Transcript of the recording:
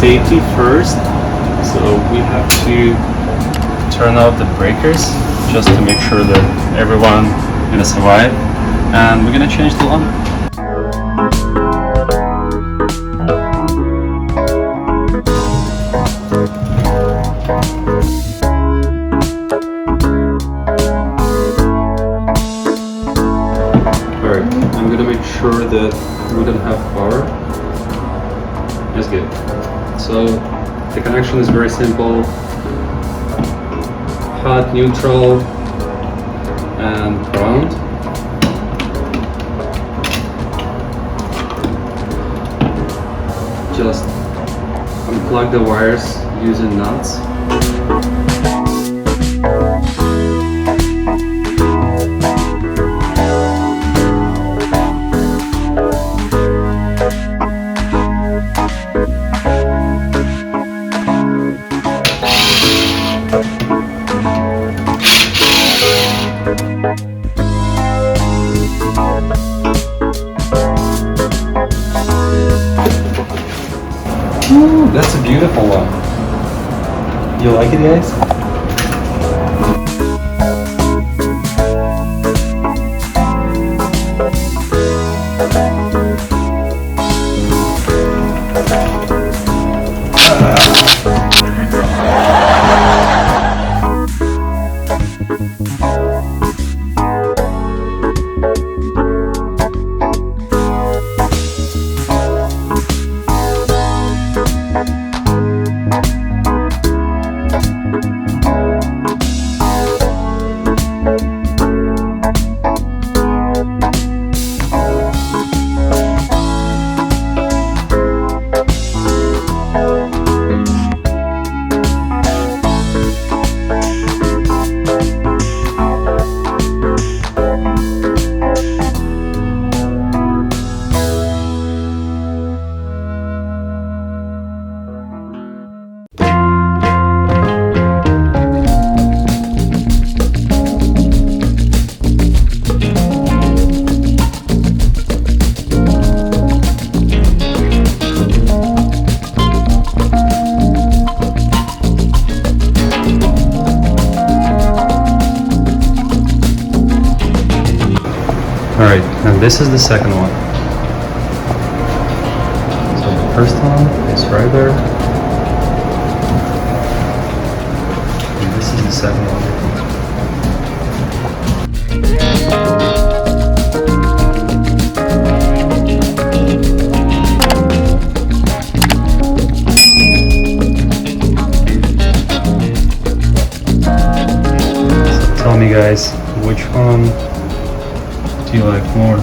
safety first. So we have to turn off the breakers just to make sure that everyone gonna survive, and we're gonna change the lamp. Alright, I'm gonna make sure that we don't have power. That's good. So the connection is very simple. Hot, neutral, and ground. Just unplug the wires using nuts. Ooh, that's a beautiful one. You like it, guys? Alright, and this is the second one. So the first one is right there. And this is the second one. So tell me guys, which one do you like more?